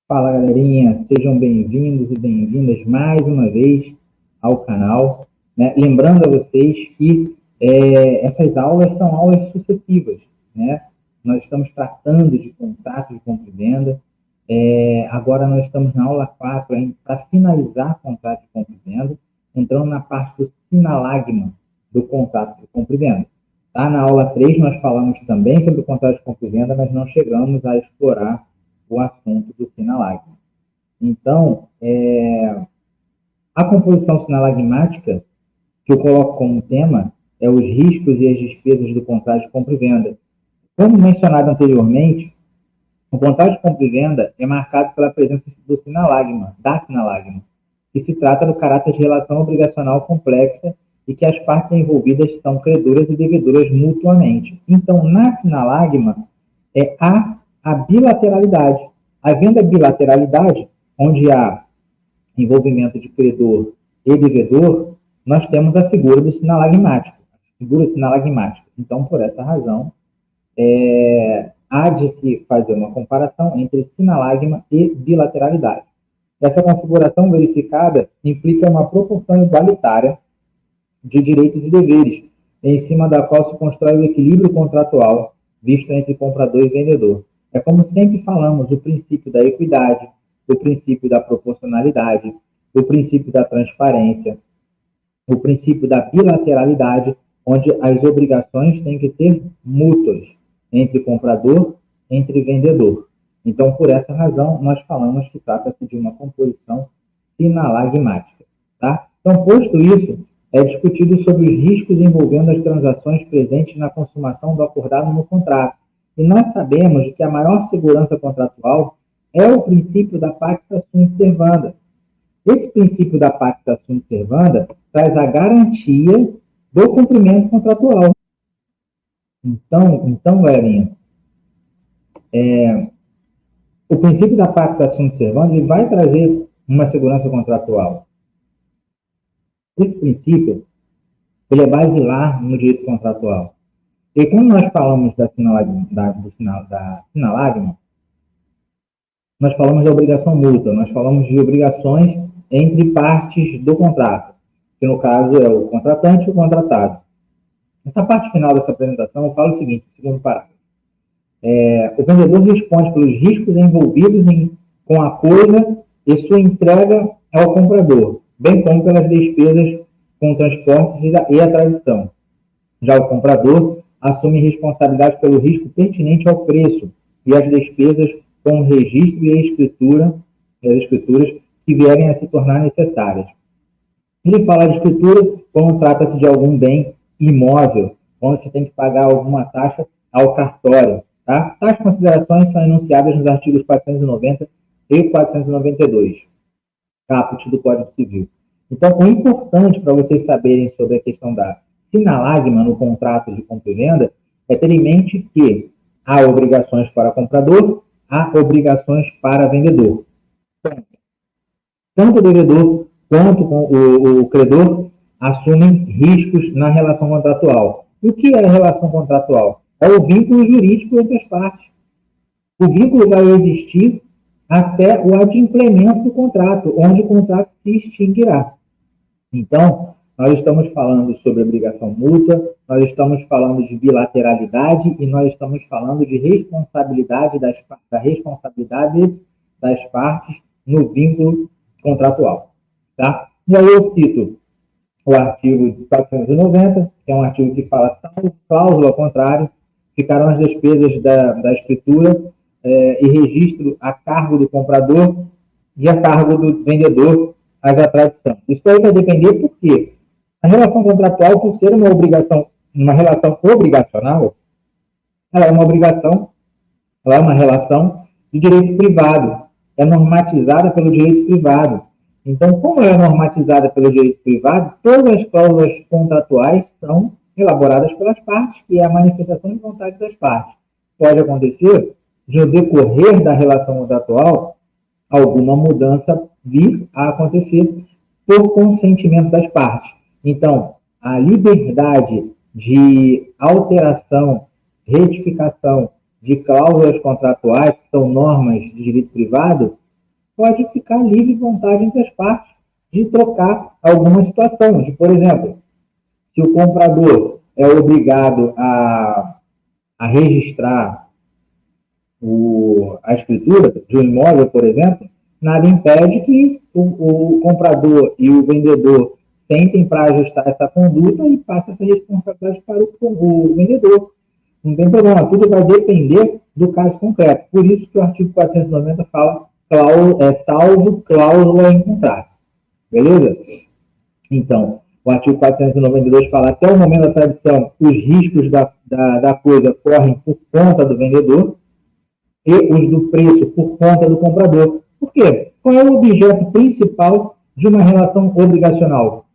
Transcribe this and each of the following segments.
Fala galerinha, sejam bem-vindos e bem-vindas mais uma vez ao canal, né? Lembrando a vocês que essas aulas são aulas sucessivas, né? Nós estamos tratando de contrato de compra e venda, agora nós estamos na aula 4 para finalizar contrato de compra e venda, entrando na parte do sinalagma do contrato de compra e venda. Tá? Na aula 3 nós falamos também sobre o contrato de compra e venda, mas não chegamos a explorar o assunto do sinalagma. Então, a composição sinalagmática, que eu coloco como tema, é os riscos e as despesas do contrato de compra e venda. Como mencionado anteriormente, o contrato de compra e venda é marcado pela presença do sinalagma, da sinalagma, que se trata do caráter de relação obrigacional complexa e que as partes envolvidas são credoras e devedoras mutuamente. Então, na sinalagma, há a bilateralidade. Havendo a bilateralidade, onde há envolvimento de credor e devedor, nós temos a figura do sinalagmático, figura sinalagmática. Então, por essa razão, há de se fazer uma comparação entre sinalagma e bilateralidade. Essa configuração verificada implica uma proporção igualitária de direitos e deveres, em cima da qual se constrói o equilíbrio contratual visto entre comprador e vendedor. É como sempre falamos, o princípio da equidade, o princípio da proporcionalidade, o princípio da transparência, o princípio da bilateralidade, onde as obrigações têm que ser mútuas entre comprador, entre vendedor. Então, por essa razão, nós falamos que trata-se de uma composição sinalagmática. Tá? Então, posto isso, é discutido sobre os riscos envolvendo as transações presentes na consumação do acordado no contrato. E nós sabemos que a maior segurança contratual é o princípio da pacta sunt servanda. Esse princípio da pacta sunt servanda traz a garantia do cumprimento contratual. Então galerinha, o princípio da pacta sunt servanda ele vai trazer uma segurança contratual. Esse princípio ele é basilar no direito contratual. E quando nós falamos da sinalagma, nós falamos da obrigação mútua, nós falamos de obrigações entre partes do contrato, que no caso é o contratante e o contratado. Nessa parte final dessa apresentação, eu falo o seguinte, segundo parágrafo. O vendedor responde pelos riscos envolvidos com a coisa e sua entrega ao comprador, bem como pelas despesas com transportes e a tradição. Já o comprador assume responsabilidade pelo risco pertinente ao preço e as despesas com o registro e as escrituras que vierem a se tornar necessárias. Ele fala de escritura quando trata-se de algum bem imóvel, quando se tem que pagar alguma taxa ao cartório. Tá? Tais considerações são enunciadas nos artigos 490 e 492, caput do Código Civil. Então, o importante para vocês saberem sobre a questão da sinalagma no contrato de compra e venda é ter em mente que há obrigações para comprador, há obrigações para vendedor. Tanto o devedor quanto o credor assumem riscos na relação contratual. E o que é a relação contratual? É o vínculo jurídico entre as partes. O vínculo vai existir até o adimplemento do contrato, onde o contrato se extinguirá. Então, nós estamos falando sobre obrigação mútua, nós estamos falando de bilateralidade e nós estamos falando de responsabilidade das partes no vínculo contratual. Tá? E aí eu cito o artigo 490, que é um artigo que fala cláusula contrária, ficarão as despesas da escritura e registro a cargo do comprador e a cargo do vendedor as atradições. Isso aí vai depender por quê? A relação contratual, por ser uma relação obrigacional, ela é uma relação de direito privado, é normatizada pelo direito privado. Então, como ela é normatizada pelo direito privado, todas as cláusulas contratuais são elaboradas pelas partes, que é a manifestação de vontade das partes. Pode acontecer, no decorrer da relação contratual, alguma mudança vir a acontecer por consentimento das partes. Então, a liberdade de alteração, retificação de cláusulas contratuais, que são normas de direito privado, pode ficar livre de vontade entre as partes de trocar alguma situação. De, por exemplo, se o comprador é obrigado a registrar a escritura de um imóvel, por exemplo, nada impede que o comprador e o vendedor sentem para ajustar essa conduta e passem essa responsabilidade para o vendedor. Não tem problema, tudo vai depender do caso concreto. Por isso que o artigo 490 fala salvo cláusula em contrato. Beleza? Então, o artigo 492 fala até o momento da tradição, os riscos da coisa correm por conta do vendedor e os do preço por conta do comprador. Por quê? Qual é o objeto principal de uma relação obrigacional?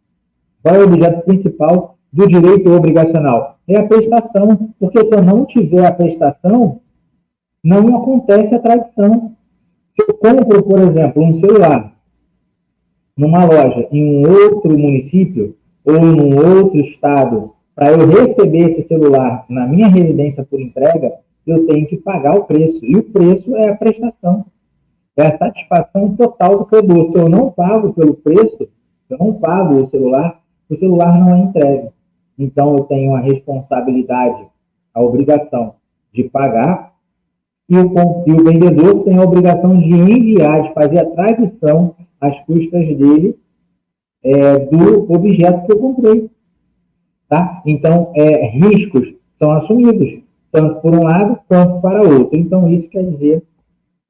Qual é o objeto principal do direito obrigacional? É a prestação, porque se eu não tiver a prestação, não acontece a tradição. Se eu compro, por exemplo, um celular numa loja em um outro município ou num outro estado, para eu receber esse celular na minha residência por entrega, eu tenho que pagar o preço. E o preço é a prestação. É a satisfação total do que eu dou. Se eu não pago pelo preço, se eu não pago o celular não é entregue. Então, eu tenho a responsabilidade, a obrigação de pagar, e o vendedor tem a obrigação de enviar, de fazer a tradução às custas dele do objeto que eu comprei. Tá? Então, riscos são assumidos, tanto por um lado quanto para outro. Então, isso quer dizer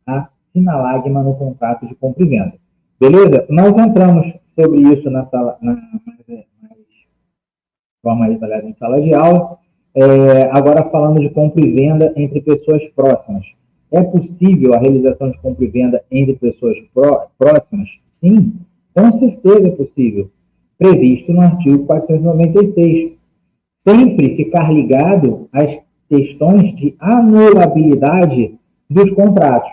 a sinalagma no contrato de compra e venda. Beleza? Nós entramos sobre isso na forma mais detalhada em sala de aula. Agora falando de compra e venda entre pessoas próximas. É possível a realização de compra e venda entre pessoas próximas? Sim, com certeza é possível. Previsto no artigo 496. Sempre ficar ligado às questões de anulabilidade dos contratos.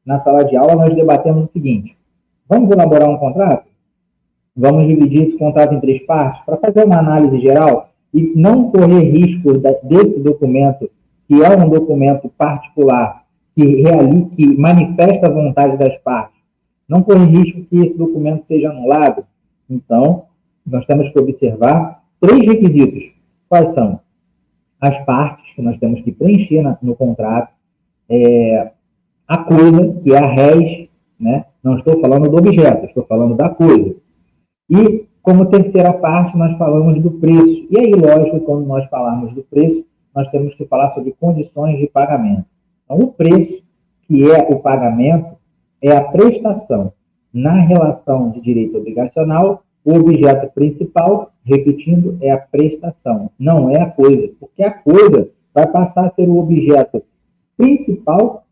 Na sala de aula, nós debatemos o seguinte: vamos elaborar um contrato? Vamos dividir esse contrato em 3 partes para fazer uma análise geral e não correr risco desse documento, que é um documento particular, que manifesta a vontade das partes, não correr risco que esse documento seja anulado. Então, nós temos que observar 3 requisitos. Quais são? As partes que nós temos que preencher no contrato, a coisa, que é a res, né? Não estou falando do objeto, estou falando da coisa. E, como terceira parte, nós falamos do preço. E aí, lógico, quando nós falarmos do preço, nós temos que falar sobre condições de pagamento. Então, o preço, que é o pagamento, é a prestação. Na relação de direito obrigacional, o objeto principal, repetindo, é a prestação, não é a coisa. Porque a coisa vai passar a ser o objeto principal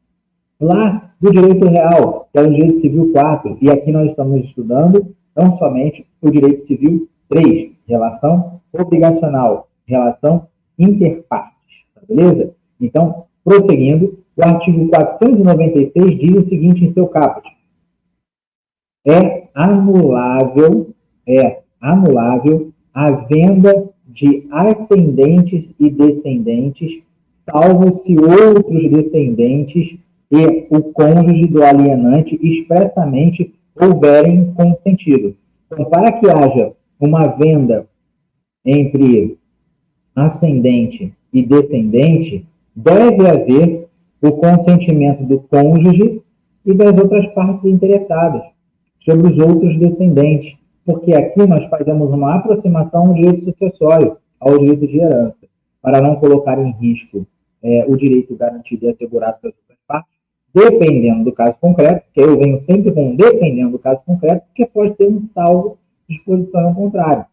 lá do direito real, que é o direito civil 4. E aqui nós estamos estudando não somente o direito civil 3, relação obrigacional, relação interpartes, tá beleza? Então, prosseguindo, o artigo 496 diz o seguinte em seu caput: é anulável a venda de ascendentes e descendentes, salvo se outros descendentes e o cônjuge do alienante expressamente houverem consentido. Então, para que haja uma venda entre ascendente e descendente, deve haver o consentimento do cônjuge e das outras partes interessadas sobre os outros descendentes, porque aqui nós fazemos uma aproximação ao direito sucessório, ao direito de herança, para não colocar em risco o direito garantido e assegurado pelas outras partes, dependendo do caso concreto, que eu venho sempre com dependendo do caso concreto, porque pode ter um salvo de disposição ao contrário.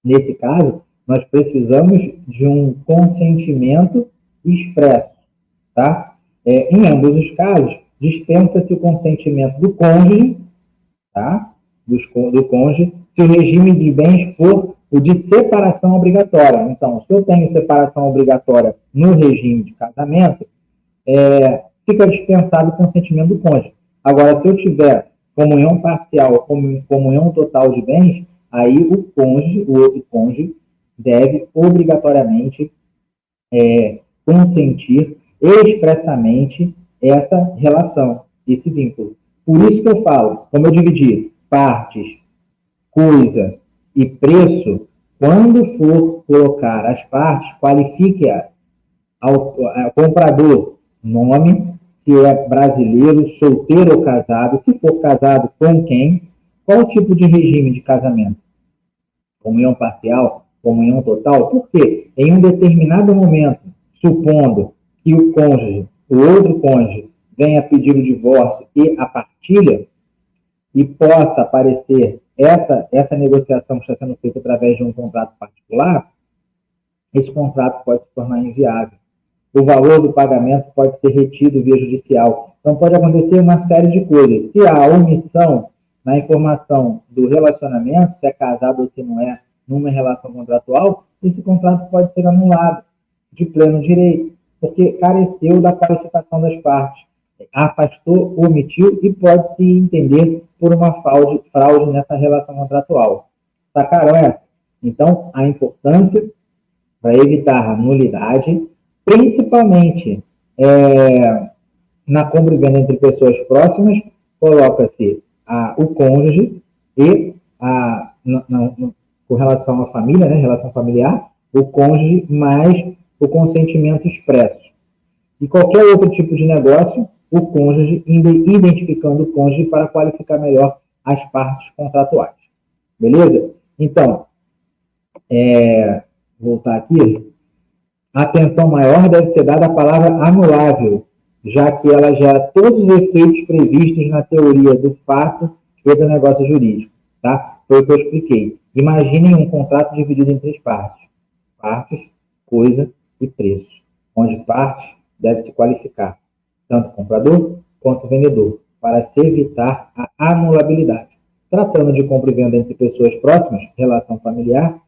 Nesse caso, nós precisamos de um consentimento expresso, tá? Em ambos os casos, dispensa-se o consentimento do cônjuge, tá? Do cônjuge, se o regime de bens for o de separação obrigatória. Então, se eu tenho separação obrigatória no regime de casamento, fica dispensado o consentimento do cônjuge. Agora, se eu tiver comunhão parcial, comunhão total de bens, aí o outro cônjuge, deve obrigatoriamente consentir expressamente essa relação, esse vínculo. Por isso que eu falo, como eu dividi partes, coisa e preço, quando for colocar as partes, qualifique ao comprador, nome, se é brasileiro, solteiro ou casado, se for casado, com quem, qual o tipo de regime de casamento? Comunhão parcial, comunhão total? Por quê? Em um determinado momento, supondo que o cônjuge, o outro cônjuge, venha pedir o divórcio e a partilha, e possa aparecer essa negociação que está sendo feita através de um contrato particular, esse contrato pode se tornar inviável. O valor do pagamento pode ser retido via judicial. Então, pode acontecer uma série de coisas. Se há omissão na informação do relacionamento, se é casado ou se não é, numa relação contratual, esse contrato pode ser anulado de pleno direito, porque careceu da qualificação das partes. Afastou, omitiu e pode se entender por uma fraude nessa relação contratual. Sacaram essa? Então, a importância para evitar a nulidade, principalmente na compra e venda entre pessoas próximas, coloca-se o cônjuge e, com relação à família, né, relação familiar, o cônjuge mais o consentimento expresso. E qualquer outro tipo de negócio, o cônjuge, identificando o cônjuge para qualificar melhor as partes contratuais. Beleza? Então, voltar aqui. A atenção maior deve ser dada à palavra anulável, já que ela gera todos os efeitos previstos na teoria do fato e do negócio jurídico. Tá? Foi o que eu expliquei. Imaginem um contrato dividido em 3 partes. Partes, coisa e preço. Onde partes deve se qualificar, tanto o comprador quanto o vendedor, para se evitar a anulabilidade. Tratando de compra e venda entre pessoas próximas, relação familiar,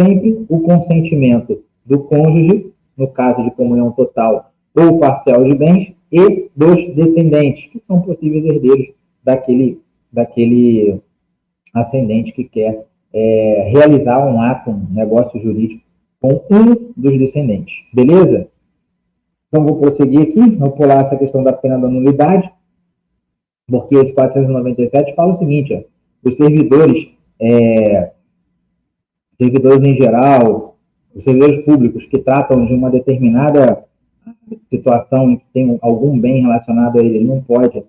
sempre o consentimento do cônjuge, no caso de comunhão total ou parcial de bens, e dos descendentes, que são possíveis herdeiros daquele ascendente que quer realizar um ato, um negócio jurídico com um dos descendentes. Beleza? Então, vou prosseguir aqui, vou pular essa questão da pena da nulidade, porque esse 497 fala o seguinte, os servidores em geral, os servidores públicos que tratam de uma determinada situação em que tem algum bem relacionado a ele não pode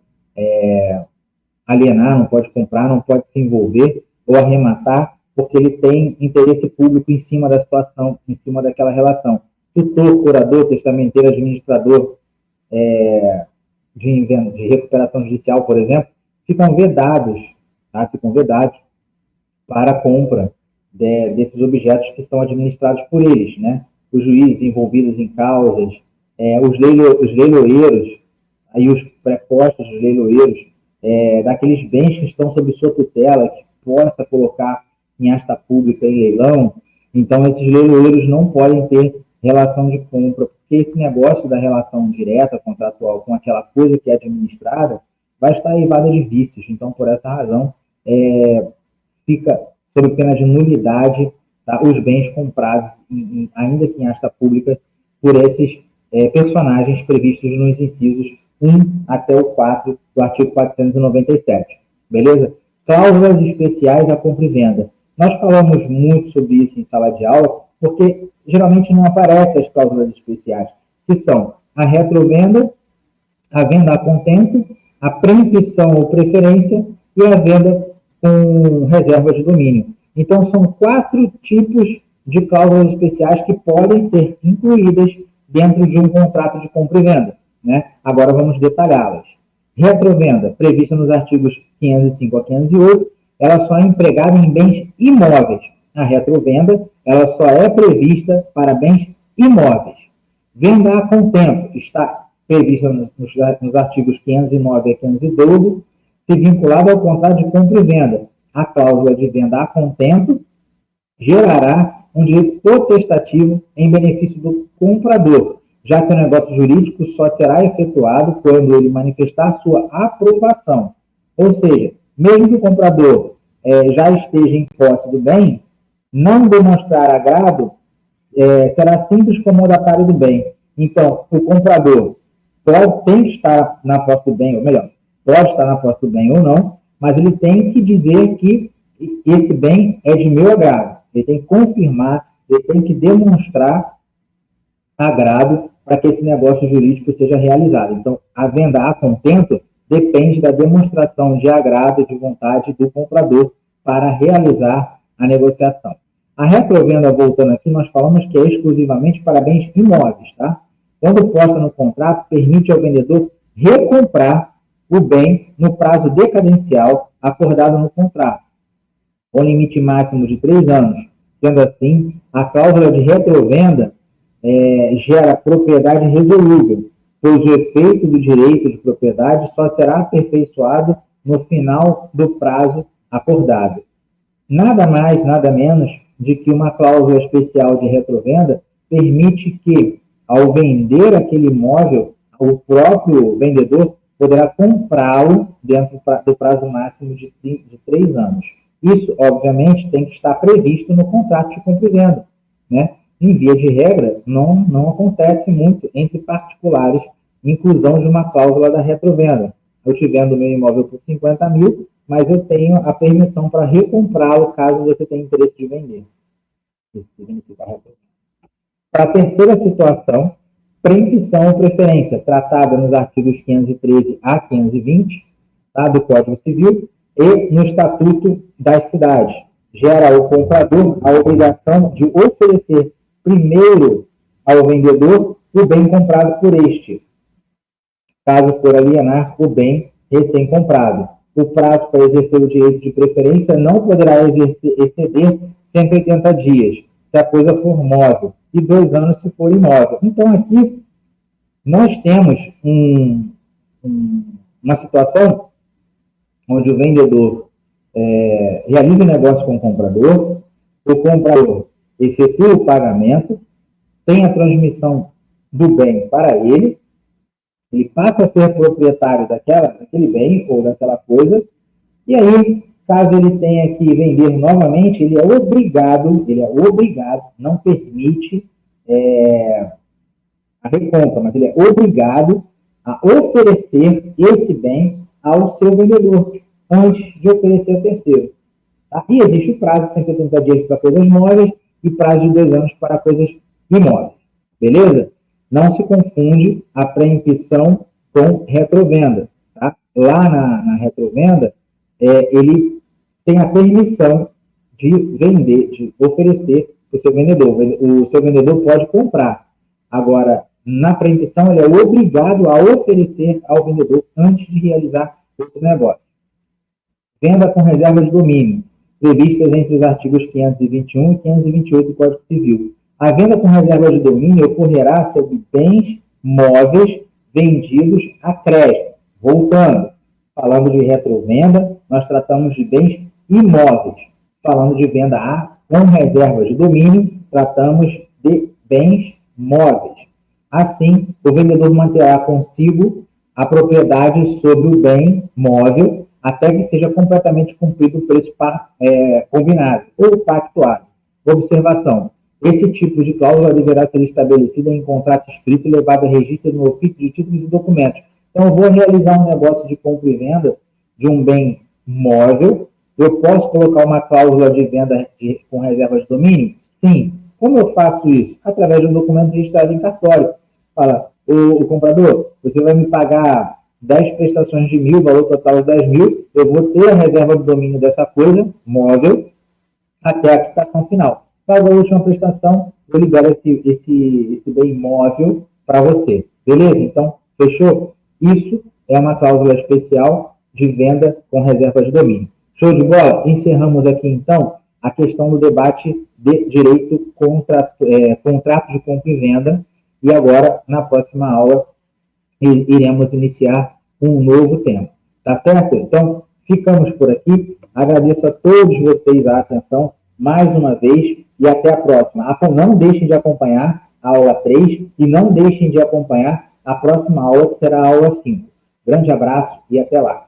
alienar, não pode comprar, não pode se envolver ou arrematar, porque ele tem interesse público em cima da situação, em cima daquela relação. Tutor, curador, testamenteiro, administrador de recuperação judicial, por exemplo, ficam vedados, tá? Ficam vedados para a compra desses objetos que são administrados por eles, né? Os juízes envolvidos em causas, os leiloeiros, aí os prepostos dos leiloeiros, daqueles bens que estão sob sua tutela, que possa colocar em asta pública em leilão. Então, esses leiloeiros não podem ter relação de compra, porque esse negócio da relação direta, contratual, com aquela coisa que é administrada, vai estar eivada de vícios. Então, por essa razão, fica sob pena de nulidade, tá, os bens comprados, ainda que em asta pública, por esses personagens previstos nos incisos 1 até o 4 do artigo 497. Beleza? Cláusulas especiais à compra e venda. Nós falamos muito sobre isso em sala de aula, porque geralmente não aparecem as cláusulas especiais, que são a retrovenda, a venda a contento, a preempção ou preferência e a venda com reserva de domínio. Então, são 4 tipos de cláusulas especiais que podem ser incluídas dentro de um contrato de compra e venda, né? Agora vamos detalhá-las. Retrovenda, prevista nos artigos 505 a 508, ela só é empregada em bens imóveis. A retrovenda, ela só é prevista para bens imóveis. Venda a contento está prevista nos artigos 509 a 512, se vinculada ao contrato de compra e venda. A cláusula de venda a contento gerará um direito potestativo em benefício do comprador, já que o negócio jurídico só será efetuado quando ele manifestar sua aprovação. Ou seja, mesmo que o comprador já esteja em posse do bem, não demonstrar agrado será simples comodatário do bem. Então, o comprador tem que estar na posse do bem, ou melhor, pode estar na posse do bem ou não, mas ele tem que dizer que esse bem é de meu agrado. Ele tem que confirmar, ele tem que demonstrar agrado para que esse negócio jurídico seja realizado. Então, a venda a contento depende da demonstração de agrado e de vontade do comprador para realizar a negociação. A retrovenda, voltando aqui, nós falamos que é exclusivamente para bens imóveis, tá? Quando posta no contrato, permite ao vendedor recomprar o bem no prazo decadencial acordado no contrato, com limite máximo de 3 anos. Sendo assim, a cláusula de retrovenda gera propriedade resolúvel, pois o efeito do direito de propriedade só será aperfeiçoado no final do prazo acordado. Nada mais, nada menos de que uma cláusula especial de retrovenda permite que, ao vender aquele imóvel, o próprio vendedor poderá comprá-lo dentro do prazo máximo de 3 anos. Isso, obviamente, tem que estar previsto no contrato de compra e venda, né? Em via de regra, não acontece muito entre particulares inclusão de uma cláusula da retrovenda. Eu te vendo meu imóvel por 50 mil, mas eu tenho a permissão para recomprá-lo caso você tenha interesse de vender. Isso significa retrovenda. Para a terceira situação, preempção ou preferência, tratada nos artigos 513 a 520, tá, do Código Civil e no Estatuto das Cidades. Gera ao comprador a obrigação de oferecer primeiro ao vendedor o bem comprado por este, caso for alienar o bem recém-comprado. O prazo para exercer o direito de preferência não poderá exceder 180 dias, se a coisa for móvel, e 2 anos se for imóvel. Então, aqui, nós temos uma situação onde o vendedor realiza o negócio com o comprador efetua o pagamento, tem a transmissão do bem para ele passa a ser proprietário daquele bem ou daquela coisa, e aí, caso ele tenha que vender novamente, ele é obrigado, não permite a recompra, mas ele é obrigado a oferecer esse bem ao seu vendedor, antes de oferecer a terceiro. Tá? E existe o prazo de 180 dias para coisas móveis e prazo de 2 anos para coisas imóveis. Beleza? Não se confunde a preempção com retrovenda. Tá? Lá na retrovenda, ele tem a permissão de vender, de oferecer para o seu vendedor. O seu vendedor pode comprar. Agora, na preempção, ele é obrigado a oferecer ao vendedor antes de realizar outro negócio. Venda com reserva de domínio, previstas entre os artigos 521 e 528 do Código Civil. A venda com reserva de domínio ocorrerá sobre bens móveis vendidos a crédito. Voltando, falando de retrovenda, nós tratamos de bens imóveis. Falando de venda A com reserva de domínio, tratamos de bens móveis. Assim, o vendedor manterá consigo a propriedade sobre o bem móvel até que seja completamente cumprido o preço combinado ou pactuado. Observação. Esse tipo de cláusula deverá ser estabelecida em contrato escrito e levado a registro no ofício de títulos e documentos. Então, eu vou realizar um negócio de compra e venda de um bem móvel. Eu posso colocar uma cláusula de venda com reserva de domínio? Sim. Como eu faço isso? Através de um documento registrado em cartório. Fala, o comprador, você vai me pagar 10 prestações de 1.000, valor total de 10 mil, eu vou ter a reserva de domínio dessa coisa, móvel, até a quitação final. Paga a última prestação, eu libero esse bem móvel para você. Beleza? Então, fechou? Isso é uma cláusula especial de venda com reserva de domínio. Show de bola? Encerramos aqui, então, a questão do debate de direito contrato de compra e venda. E agora, na próxima aula, iremos iniciar um novo tema. Tá certo? Então, ficamos por aqui. Agradeço a todos vocês a atenção mais uma vez e até a próxima. Não deixem de acompanhar a aula 3 e não deixem de acompanhar a próxima aula, que será a aula 5. Grande abraço e até lá.